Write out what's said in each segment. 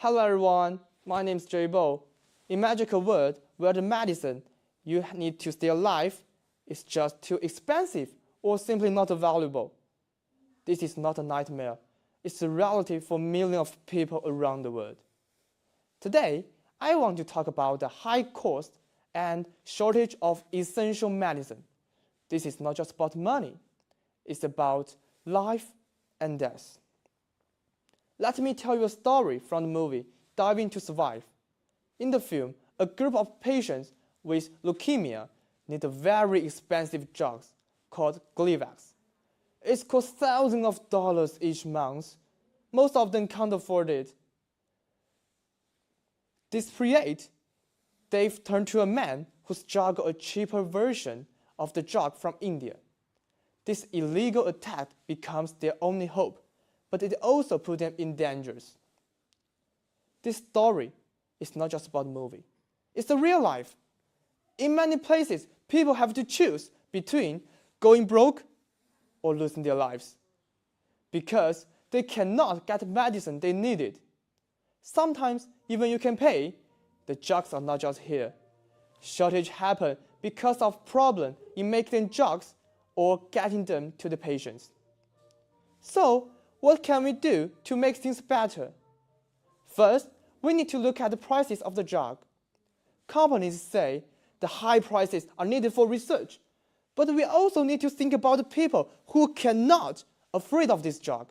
Hello everyone, my name is Bo. Imagine a world where the medicine you need to stay alive is just too expensive or simply not available. This is not a nightmare. It's a reality for millions of people around the world. Today, I want to talk about the high cost and shortage of essential medicine. This is not just about money. It's about life and death. Let me tell you a story from the movie Diving to Survive. In the film, a group of patients with leukemia need a very expensive drug called Gleevec. It costs thousands of dollars each month. Most of them can't afford it. Desperate, they've turned to a man who smuggled a cheaper version of the drug from India. This illegal attack becomes their only hope, but it also puts them in danger. This story is not just about a movie. It's the real life. In many places, people have to choose between going broke or losing their lives because they cannot get the medicine they needed. Sometimes, even you can pay, the drugs are not just here. Shortage happen because of problem in making drugs or getting them to the patients. So, what can we do to make things better? First, we need to look at the prices of the drug. Companies say the high prices are needed for research, but we also need to think about the people who cannot afford of this drug.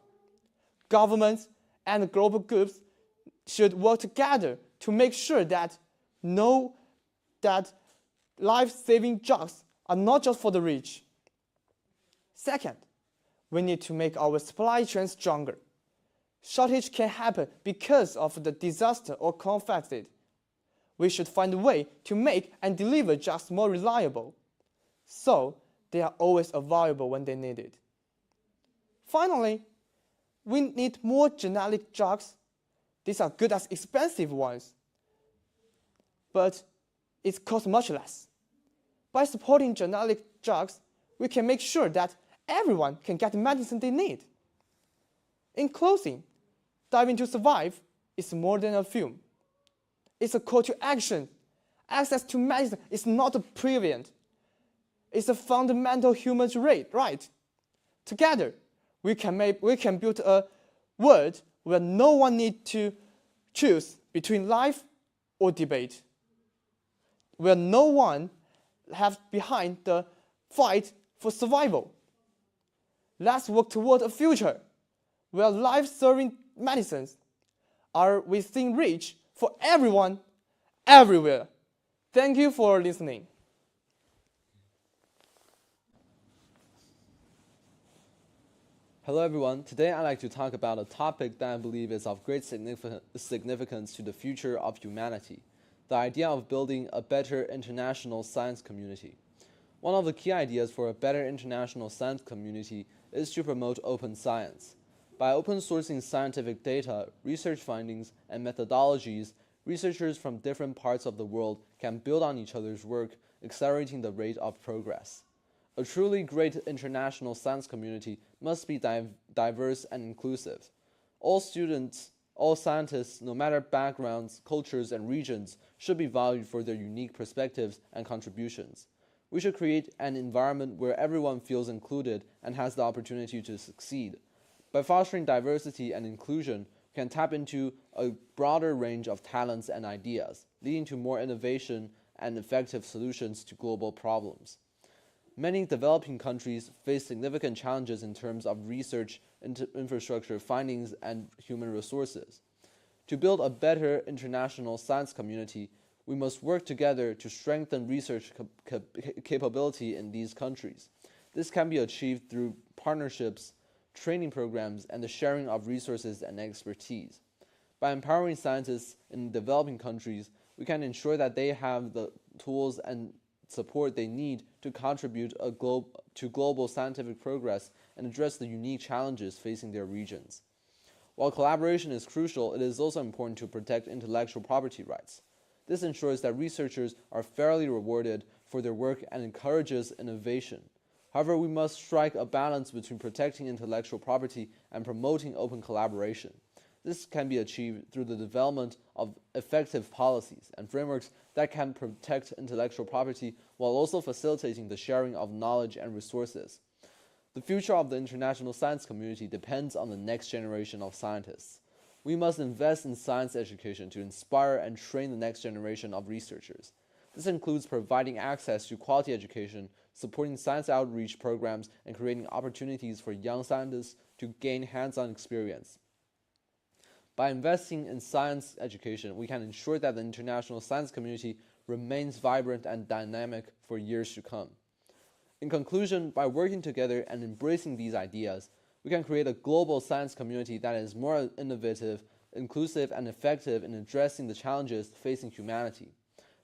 Governments and global groups should work together to make sure that life-saving drugs are not just for the rich. Second, we need to make our supply chain stronger. Shortage can happen because of the disaster or conflict. We should find a way to make and deliver drugs more reliable, so they are always available when they need it. Finally, we need more generic drugs. These are good as expensive ones, but it costs much less. By supporting generic drugs, we can make sure that everyone can get the medicine they need. In closing, Diving to Survive is more than a film. It's a call to action. Access to medicine is not a privilege. It's a fundamental human right. Together, we can build a world where no one needs to choose between life or debate, where no one has behind the fight for survival. Let's work toward a future where life-saving medicines are within reach for everyone, everywhere. Thank you for listening. Hello everyone, today I'd like to talk about a topic that I believe is of great significance to the future of humanity, the idea of building a better international science community. One of the key ideas for a better international science community is to promote open science. By open sourcing scientific data, research findings, and methodologies, researchers from different parts of the world can build on each other's work, accelerating the rate of progress. A truly great international science community must be diverse and inclusive. All students, all scientists, no matter backgrounds, cultures, and regions, should be valued for their unique perspectives and contributions. We should create an environment where everyone feels included and has the opportunity to succeed. By fostering diversity and inclusion, we can tap into a broader range of talents and ideas, leading to more innovation and effective solutions to global problems. Many developing countries face significant challenges in terms of research, infrastructure, findings, and human resources. To build a better international science community, we must work together to strengthen research capability in these countries. This can be achieved through partnerships, training programs, and the sharing of resources and expertise. By empowering scientists in developing countries, we can ensure that they have the tools and support they need to contribute to global scientific progress and address the unique challenges facing their regions. While collaboration is crucial, it is also important to protect intellectual property rights. This ensures that researchers are fairly rewarded for their work and encourages innovation. However, we must strike a balance between protecting intellectual property and promoting open collaboration. This can be achieved through the development of effective policies and frameworks that can protect intellectual property while also facilitating the sharing of knowledge and resources. The future of the international science community depends on the next generation of scientists. We must invest in science education to inspire and train the next generation of researchers. This includes providing access to quality education, supporting science outreach programs, and creating opportunities for young scientists to gain hands-on experience. By investing in science education, we can ensure that the international science community remains vibrant and dynamic for years to come. In conclusion, by working together and embracing these ideas, we can create a global science community that is more innovative, inclusive, and effective in addressing the challenges facing humanity.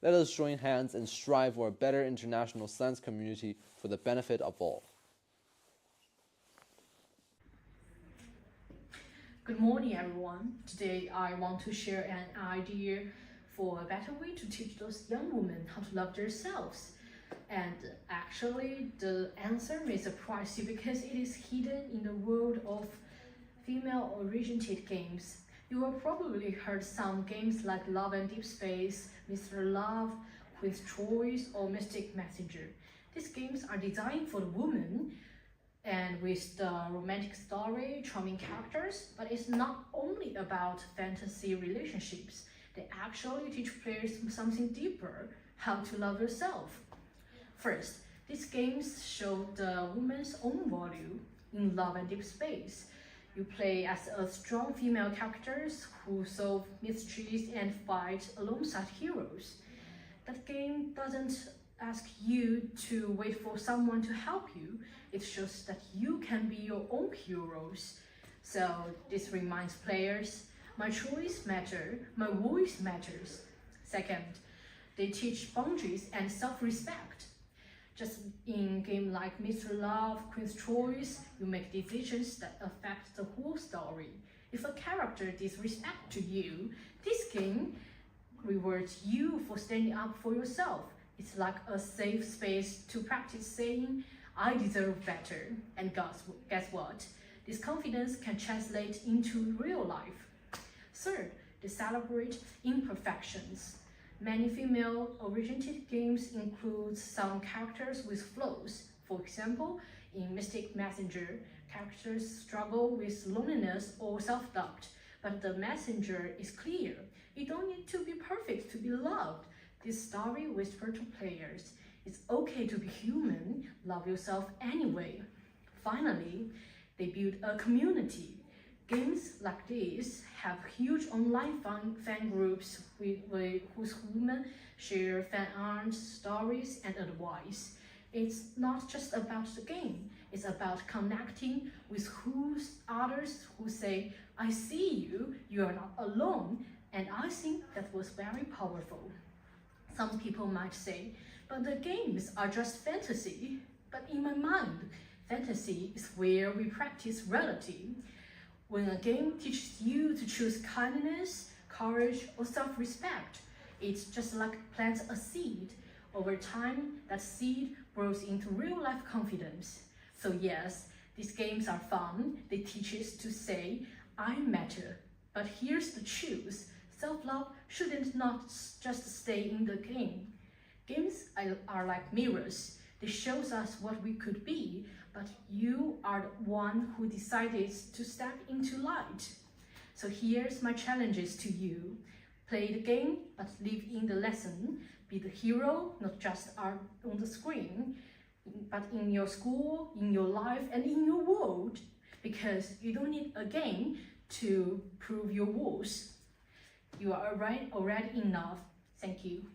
Let us join hands and strive for a better international science community for the benefit of all. Good morning, everyone. Today, I want to share an idea for a better way to teach those young women how to love themselves. And actually, the answer may surprise you because it is hidden in the world of female-oriented games. You have probably heard some games like Love and Deep Space, Mr. Love, Queen's Choice, or Mystic Messenger. These games are designed for the woman and with the romantic story, charming characters, but it's not only about fantasy relationships. They actually teach players something deeper, how to love yourself. First, these games show the woman's own value. In Love and Deep Space, you play as a strong female characters who solve mysteries and fight alongside heroes. That game doesn't ask you to wait for someone to help you. It shows that you can be your own heroes. So this reminds players, my choice matters, my voice matters. Second, they teach boundaries and self-respect. Just in game like Mr. Love, Queen's Choice, you make decisions that affect the whole story. If a character disrespects to you, this game rewards you for standing up for yourself. It's like a safe space to practice saying, I deserve better. And guess what? This confidence can translate into real life. Third, they celebrate imperfections. Many female-oriented games include some characters with flaws. For example, in Mystic Messenger, characters struggle with loneliness or self-doubt, but the messenger is clear. You don't need to be perfect to be loved. This story whispers to players, it's okay to be human, love yourself anyway. Finally, they build a community. Games like this have huge online fan groups whose women share fan art, stories, and advice. It's not just about the game, it's about connecting with others who say, I see you, you are not alone, and I think that was very powerful. Some people might say, but the games are just fantasy. But in my mind, fantasy is where we practice reality. When a game teaches you to choose kindness, courage, or self-respect, it's just like plant a seed. Over time, that seed grows into real-life confidence. So yes, these games are fun. They teach us to say, I matter. But here's the truth. Self-love shouldn't not just stay in the game. Games are like mirrors. They show us what we could be, but you are the one who decided to step into light. So here's my challenges to you. Play the game, but live in the lesson. Be the hero, not just on the screen, but in your school, in your life, and in your world. Because you don't need a game to prove your worth. You are already enough. Thank you.